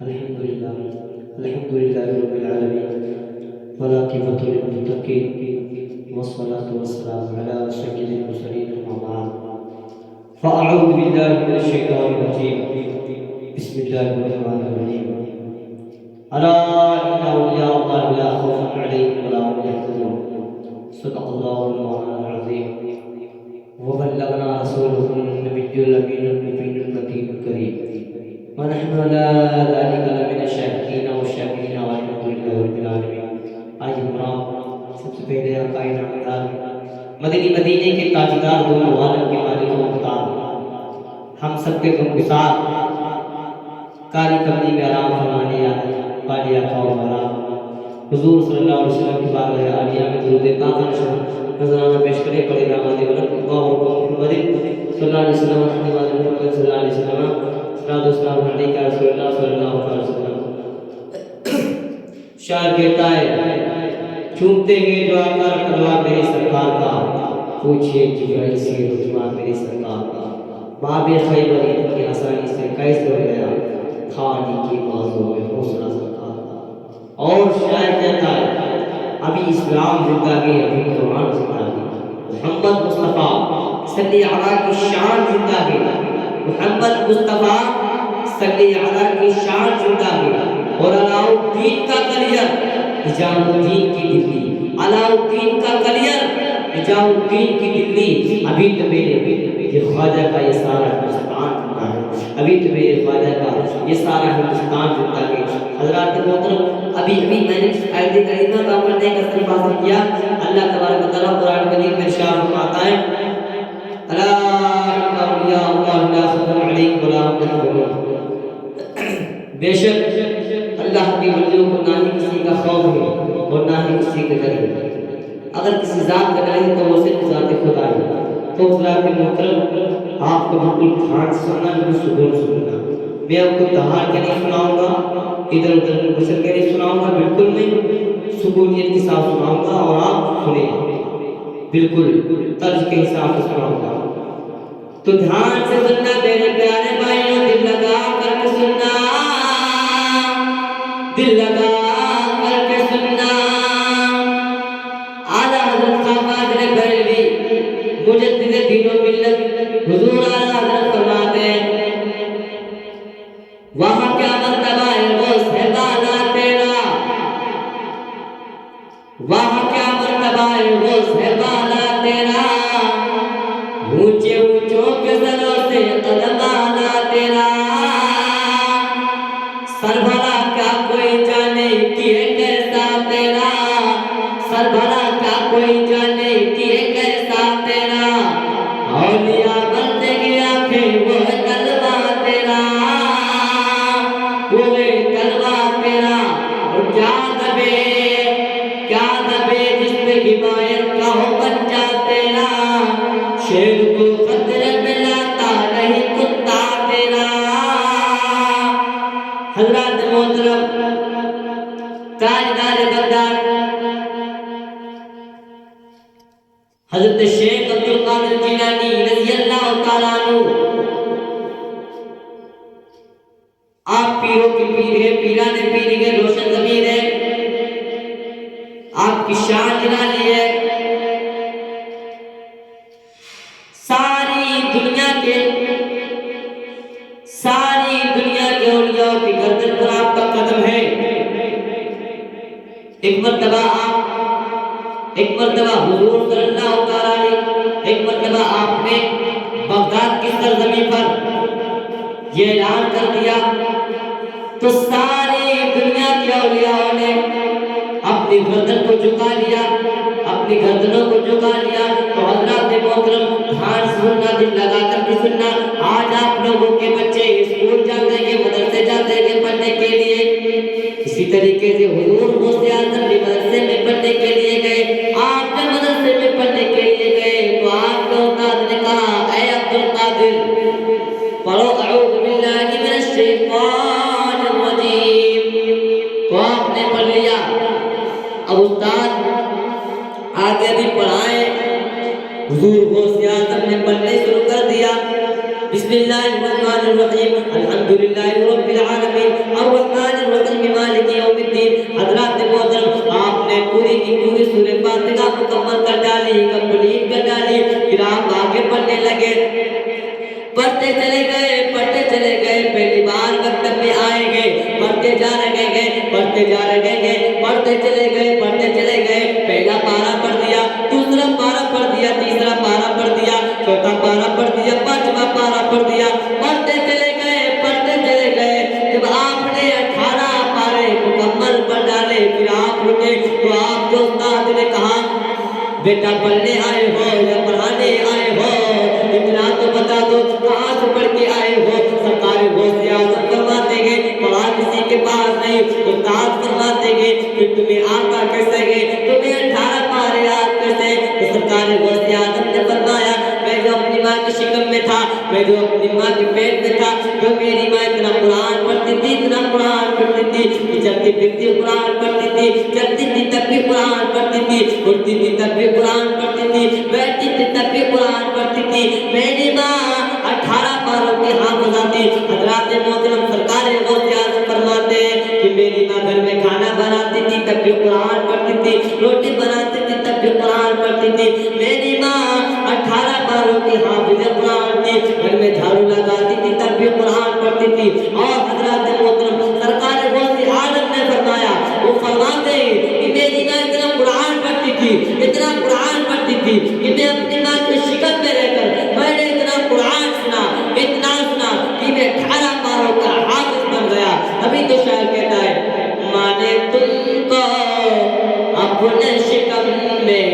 الحمد لله رب العالمين والعاقبة للمتقين والصلاة والسلام على سيد المرسلين أما بعد فأعوذ بالله من الشيطان الرجيم بسم الله الرحمن الرحيم ألا إن أولياء الله لا خوف عليهم ولا هم يحزنون صدق الله المولانا العظيم وبلغنا رسوله النبي الأمين المبين المتين الكريم ونحن على ذلك لمن الشاكرين والشاكرين والحمد لله رب العالمين. آج عمران سب سے پہلے عقائد نامدار مدنی مدینے کے تاجدار دونوں عالم کے مالک و مختار ہم سب کے غمگسار کالی کملی میں آرام فرمانے والی آقا و مولا حضور صلی اللہ علیہ وسلم کی بارگاہ عالیہ میں درود پاک نذرانہ پیش کرے پڑے داماد ولد اللہ محمد صلی اللہ علیہ وسلم محمد صلی اللہ علیہ وسلم صلاۃ والسلام علیکہ رسول اللہ صلی اللہ علیہ وسلم. شاعر کہتا ہے چومتے گئے جو آقا کروا میرے سرکار کا پوچھئے جبرائیل سے رتبہ میرے سرکار کا باب خیبر کی آسانی سے کیسے ہو گیا خالی کی بازوں میں حوصلہ سرکار کا. اور شاعر کہتا ہے ابھی اسلام زندگی ابھی قرآن زندگی محمد مصطفیٰ صلی اللہ کی شان زندگی محمد مصطفیٰ صلی اللہ کی شان زندگی اور علاؤالدین کا کلیئر نظام الدین کی دلی علاؤالدین کا کلیئر نظام الدین کی دلی ابھی تو میرے یہ خواجہ کا یہ سارا ہندوستان زندہ ہے ابھی تو میرے خواجہ کا یہ سارا ہندوستان زندہ ہے. حضرات محترم ابھی میں نے آیت کریمہ کا پڑھنے کا صرف حاصل کیا. اللہ تبارک و تعالیٰ قرآن کریم میں ارشاد فرماتا ہے الا ان اولیاء اللہ لا خوف علیہم ولا هم يحزنون. بے شک اللہ کے ولیوں کو نہ ہی کسی کا خوف ہے اور نہ ہی کسی کا ڈر ہے. اگر کسی ذات کا ڈر ہے تو وہ صرف ذات خدا ہے. تو حضرات محترم آپ کو بالکل دھیان سے سننا ہے سکون سننا. میں آپ کو دہاڑ کے نہیں سناؤں گا ادھر ادھر گزر کے نہیں سناؤں گا بالکل نہیں سکونیت کے ساتھ سناؤں گا اور آپ سنیں بالکل طرز کے حساب سے سناؤں گا. تو دھیان سے سننا میرے پیارے بھائیوں دل لگا کر کے سننا دل لگا کر کے سننا. اعلیٰ حضرت خواجہ بریلوی مجدد دین و ملت حضور اعلیٰ حضرت فرماتے ہیں وہاں کیا مرتبہ ہے وہ سہبانا تیرا وہاں کیا مرتبہ ہے وہ سہبانا تیرا اونچے اونچوں کے سروں سے قدم آنا تیرا سربھرا کیا کوئی جانے کیے کیسا تیرا سربھرا کیا کوئی جانے کیے کیسا تیرا اولیاء بنتے کی آنکھیں وہ کلوہ تیرا وہ کلوہ تیرا اور کیا دبے جس پہ حمایت کا ہو بچہ تیرا شیر کو خطرے میں لاتا نہیں کتا تیرا. حضرات محترم تاجدار بغداد حضرت شیخ عبدالقادر جیلانی رضی اللہ تعالیٰ عنہ آپ پیروں کی پیر ہے پیران پیر کے روشن ضمیر ہے آپ کی شان نرالی ہے. ساری دنیا کے اولیاء کی گردن پر آپ کا قدم ہے. ایک مرتبہ حضور صلی اللہ علیہ ایک مرتبہ آپ نے بغداد کی سرزمین پر یہ اعلان کر دیا تو ساری دنیا کے اولیاء نے اپنی گردن کو جھکا لیا اپنی گردنوں کو جھکا لیا. تو حضرات محترم دھیان سننا دل لگا کر کے سننا. آج آپ لوگوں کے بچے اسکول جاتے ہیں مدرسے جاتے ہیں پڑھنے کے لیے اسی طریقے سے حضور غوث اعظم بھی مدرسے میں پڑھنے کے لیے گئے. آپ نے مدرسے میں پڑھنے کے لیے گئے تو آپ کے استاد نے کہا اے عبدالقادر پڑھو اعوذ باللہ من الشیطان الرجیم. تو آپ نے پڑھ لیا. اب استاد آگے بھی پڑھائے. حضور غوث اعظم نے پڑھنے شروع کر دیا. بسم اللہ الرحمن الرحیم الحمدللہ رب العالمین الرحمن الرحمن الرحیم مالک یوم الدین۔ حضرات محترم آپ نے پوری کی پوری سورہ فاتحہ مکمل کر ڈالی، کمپلیٹ کر ڈالی، پھر آپ آگے پڑھنے لگے، پڑھتے چلے گئے، پہلی بار مکتب میں آئے گئے، پڑھتے جا رہے گئے، پڑھتے چلے گئے، پہلا پارہ پڑھ دیا، دوسرا پارہ پڑھ دیا، تیسرا پارہ پڑھ دیا، چوتھا پارہ پڑھ دیا، پانچواں پارہ پڑھ دیا، پڑھتے چلے گئے، جب آپ نے 18 پارے مکمل پڑھ ڈالے پھر آپ رکے تو آپ کے استاد نے کہا بیٹا پڑھنے آئے ہو یا پڑھانے آئے ہو؟ اتنا تو بتا دو کہاں سے پڑھ کے آئے ہو؟ سرکار غوث اعظم فرماتے ہیں پڑھا کسی کے پاس نہیں، استاد فرماتے ہیں کہ تمہیں آتا کیسے گئے، تمہیں 18 پارے آت کیسے؟ تو سرکار غوث اعظم نے فرمایا میں جو اپنی ماں کی شکم میں تھا، میں جو اپنی ماں کے پیٹ میں تھا، جو میری ماں اتنا قرآن پڑھتی تھی، اتنا قرآن پڑھتی تھی، چلتی پھرتی قرآن پڑھتی تھی، چلتی تھی تب بھی قرآن پڑھتی تھی، اٹھتی تھی تب بھی قرآن پڑھتی تھی، بیٹھتی تھی تب بھی قرآن پڑھتی تھی، میری ماں 18 پاروں کی حافظہ تھی۔ حضرات محترم سرکار غوث اعظم فرماتے ہیں کہ میری ماں گھر میں کھانا بناتی تھی تب بھی قرآن پڑھتی تھی، روٹی بناتی تھی تب بھی قرآن پڑھتی تھی، میری ماں 18 پاروں کی حافظ قرآن تھی، گھر میں جھاڑو لگاتی تھی تب بھی قرآن پڑھتی تھی۔ اور حضرات محترم سرکار غوث اعظم نے فرمایا، وہ فرماتے ہیں کہ میری ماں اتنا قرآن پڑھتی تھی، اتنا قرآن پڑھتی تھی کہ میں اپنی ماں کی شکم میں رہ کر میں نے اتنا قرآن سنا، اتنا سنا کہ میں 18 پاروں کا حافظ بن گیا۔ ابھی تو شاعر کہتا ہے ماں نے تم کو اپنے شکم میں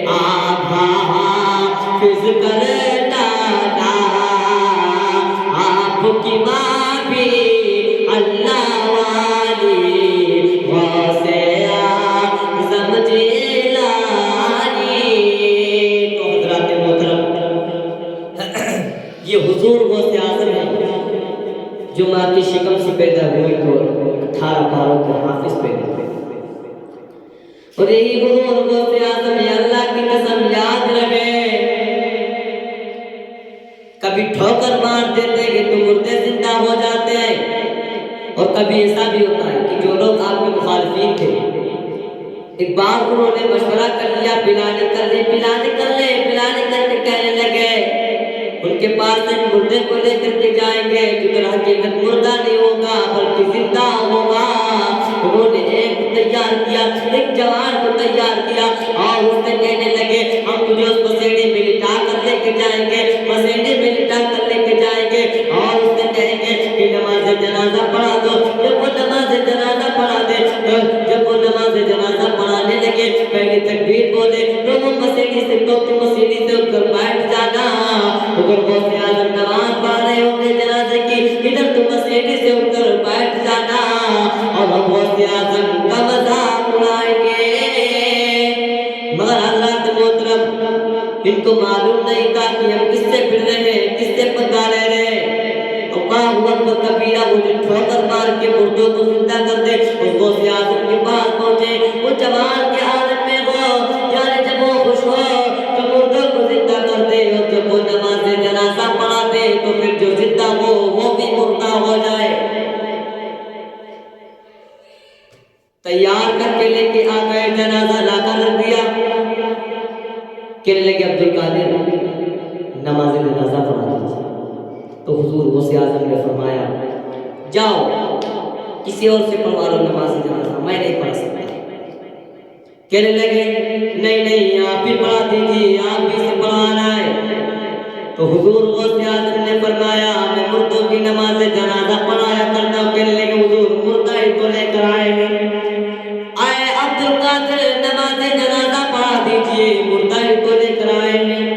آبھا حافظ کر ڈالا، آپ کی ماں بھی اللہ والی غوث اعظم جیلانی۔ تو حضرات محترم یہ حضور غوث اعظم ہے جو ماں کی شکم سے پیدا ہوئے تو 18 پاروں کے حافظ پیدا ہوئے، اور یہی حضور غوث اعظم ہے۔ اللہ کی قسم یاد رہے، کبھی ٹھوکر مار دیتے کہ تو مردے زندہ ہو جاتے ہیں، اور کبھی ایسا بھی ہوتا ہے کہ جو لوگ آپ کے مخالفین تھے ایک بار انہوں نے مشورہ کر لیا پلانے کر کے کہنے لگے ان کے پاس ایک مردے کو لے کر کے جائیں گے جو در حقیقت مردہ نہیں ہوگا بلکہ زندہ ہوگا۔ انہوں نے ایک تیار کیا، ایک جوان کو تیار کیا اور اس سے کہنے لگے ہم تجھے اس مسیڑی میں لٹا کر لے کے جائیں گے، مسیڑی میں لٹا کر لے کے جائیں گے اور اس سے کہیں گے کہ نماز جنازہ پڑھا دو۔ جب وہ نماز جنازہ پڑھا دے، جب وہ نماز جنازہ پڑھانے لگے پہلی تکبیر بولے تو وہ مسیڑی سے اٹھ کر بیٹھ جانا۔ اگر غوث اعظم نماز پڑھ رہے ہوں گے جنازے کی، ادھر تو مسیڑی سے اٹھ کر بیٹھ جانا اور ہم غوث اعظم کا مذاق اڑائیں گے۔ مگر حضرات محترم ان کو معلوم نہیں تھا کہ ہم کس سے پھر رہے ہیں، کس سے پنگا لے رہے ہیں۔ اللہ اکبر کبیرہ، وہ جو ٹھوکر مار کے مردوں کو زندہ کر دے اس غوث اعظم کے پاس پہنچے، وہ جوان کے حالت میں ہو، یعنی جب وہ خوش ہو تو مردوں کو زندہ کر دے، اور جب وہ نماز جنازہ پڑھا دے تو پھر جو زندہ ہو وہ بھی مردہ ہو جائے۔ تیار کر کے لے کے آ گئے، جنازہ لا کر رکھ دیا، کہنے لگے عبد القادر نماز جنازہ پڑھا دیجیے۔ تو حضور غوث اعظم نے فرمایا جاؤ کسی اور سے پڑھوا لو نماز جنازہ، میں نہیں پڑھ سکتا۔ کہنے لگے نہیں آپ بھی پڑھا دیجیے، آپ بھی سے پڑھانا ہے۔ تو حضور غوث اعظم نے فرمایا میں مردوں کی نماز جنازہ پڑھایا کرتا ہوں۔ کہنے لگے حضور مردہ ہی تو لے کر آئے ہیں، آئے عبد القادر نماز جنازہ پڑھا دیجیے، مردہ ہی تو لے کر آئے ہیں۔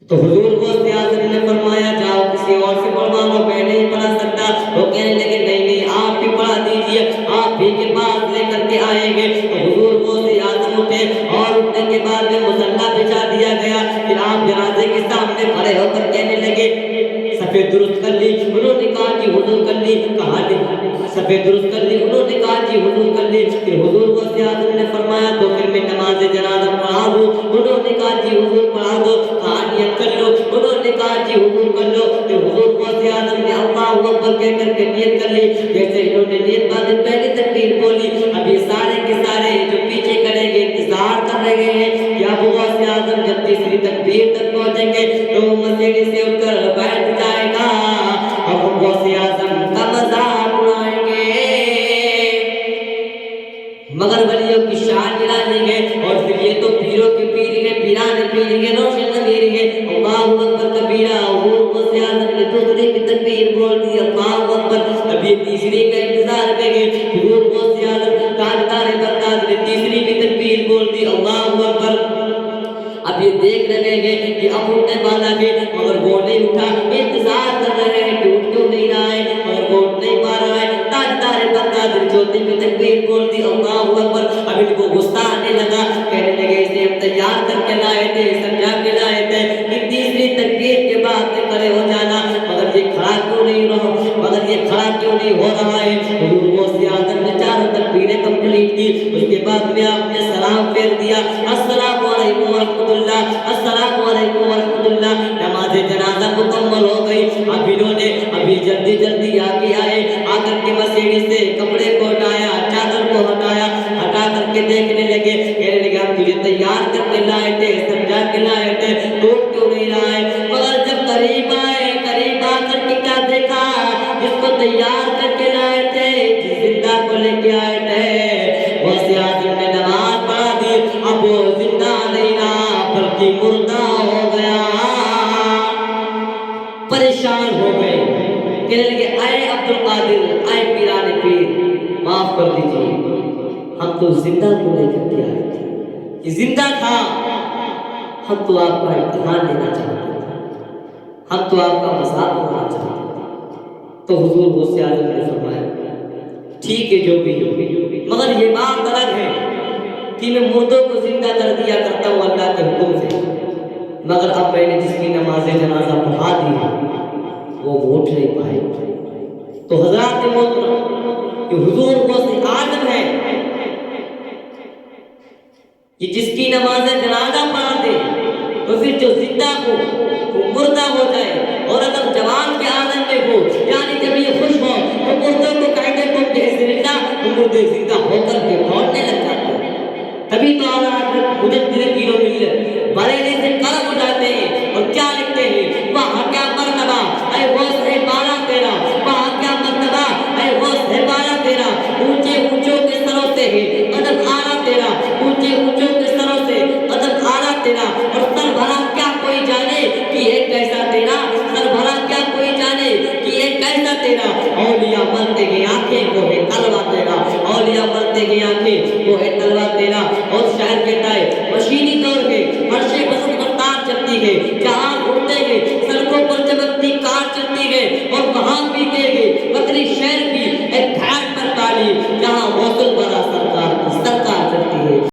تو حضور غوث اعظم نے فرمایا جاؤ کسی اور سے پڑھوا لو، میں نہیں پڑھا سکتا۔ وہ کہنے لگے نہیں آپ بھی پڑھا دیجیے، آپ بھی کے پاس لے کر کے آئیں گے۔ تو حضور غوث اعظم اٹھے اور اٹھنے کے بعد میں مصلی بچھا دیا گیا، پھر آپ جنازے کے سامنے کھڑے ہو کر کہنے لگے سفید درست کر لی؟ انہوں نے کہا جی حضور کر لی۔ کہا سفید درست کر لی؟ انہوں نے کہا جی حضور کر لی۔ پھر حضور غوث اعظم نے فرمایا تو پھر میں نماز جنازہ پڑھا دوں؟ انہوں نے کہا جی حضور پڑھا دو۔ کہا نیت کر لو؟ انہوں نے کہا جی حضور کر لو۔ پھر حضور غوث اعظم نے اکبر کہہ کر کے نیت کر لی. جیسے انہوں نے نیت باندھی پہلی تکبیر بولی, اب یہ سارے کے سارے جو پیچھے کریں گے انتظار کر رہے ہیں کہ ابو غوث اعظم جب تیسری تکبیر تک پہنچیں گے تو وہ مسیح سے اٹھ کر بیٹھ جائے گا. ابو غوث اعظم کا مذاق اڑائیں گے. مگر ولیوں کی شان گرانے گے اور پھر یہ تو پیروں کے پیر ہیں, پیرانے پیر ہیں, روشن نبیر ہیں. اللہ اکبر کبیرہ. ابو غوث اعظم نے دوسری کی تکبیر بول دی, اللہ اکبر. اب یہ تیسری کا انتظار کریں گے. حضور غوث اعظم تاجدار بغداد نے تیسری کی تکبیر بول دی, اللہ اکبر. اب یہ دیکھ رہے ہیں کہ اب اٹھنے والا ہے مگر وہ نہیں اٹھا. انتظار کر رہے ہیں کہ اٹھ کیوں نہیں رہا ہے مگر وہ اٹھ نہیں پا رہا ہے. تاجدار بغداد نے چوتھی کی تکبیر بول دی, اللہ اکبر. اب ان کو غصہ آنے لگا, کہنے لگے اسے ہم تیار کر کے لائے تھے, سمجھا کے لائے تھے کہ تیسری تکبیر کے بعد کھڑے ہو جانا, مگر یہ کھڑا کیوں نہیں رہا, مگر یہ کھڑا کیوں نہیں ہو رہا ہے. حضور غوث اعظم نے چاروں تکبیریں کمپلیٹ کی. اس کے بعد میں آپ نے سلام پھیر دیا, السلام علیکم ورحمۃ اللہ, السلام علیکم ورحمۃ اللہ. نماز جنازہ مکمل ہو گئی. اب انہوں نے ابھی جلدی جلدی آگے آئے, آ کر کے مسیڑی سے کپڑے کو ہٹایا, چادر کو ہٹایا, ہٹا کر کے دیکھنے لگے, کہنے لگے ہم تجھے تیار کر کے لائے تھے, سمجھا کے لائے تھے, ٹوٹ کیوں نہیں رہا ہے. مگر جب قریب آئے, قریب آ کر کے کیا دیکھا, جس کو تیار کر کے لائے تھے, جس زندہ کو لے کے آئے تھے, غوث اعظم نے نماز پڑھا دی. اب وہ زندہ نہیں رہا بلکہ مردہ ہو گیا. پریشان ہو گئے, کہنے لگے اے عبد القادر, اے پیران پیر, معاف کر دیجیے, ہم تو زندہ کو لے کر کے آئے تھے, یہ زندہ تھا, ہم تو آپ کا امتحان لینا چاہتے تھے, ہم تو آپ کا مذاق اڑانا چاہتے تھے. تو حضور غوث اعظم نے فرمایا ٹھیک ہے جو بھی ہو, مگر یہ بات الگ ہے کہ میں مردوں کو زندہ کر دیا کرتا ہوں اللہ کے حکم سے, مگر اب میں نے جس کی نماز جنازہ پڑھا دی ہے وہ اٹھ نہیں پائے. تو حضرات محترم, کہ حضور غوث اعظم ہے کہ جس کی نماز جنازہ پڑھا دے تو پھر جو زندہ ہو وہ مردہ ہو جائے, اور اگر جوان کے عالم میں ہو, یعنی جب یہ خوش ہو تو مردوں کو کہتے ہیں تم جیسے زندہ, وہ مردے زندہ ہو کر کے دوڑنے لگ جاتے ہیں. تبھی تو آج مجدد کلو ملت بریلی سے قلم اٹھاتے ہیں اور کیا لکھتے ہیں, وہاں کیا مرتبہ اے غوث ہے بالا تیرا, وہاں کیا مرتبہ اے غوث ہے بالا تیرا, اونچے اونچوں کے سروں سے ہے قدم آنا تیرا, اونچے اونچوں کے سروں سے قدم آنا تیرا, اور سر بھرا کیا کوئی جانے کہ یہ کیسا تیرا, سر بھرا کیا کوئی جانے کہ یہ کیسا تیرا. اولیاء مرتے گئے آنکھیں وہ ہے تلوا تیرا, اولیاء مرتے گئے آنکھیں وہ ہے تلوا تیرا. اور شاعر کہتا ہے مشینی طور پہ عرش بسط پر تار چلتی ہے,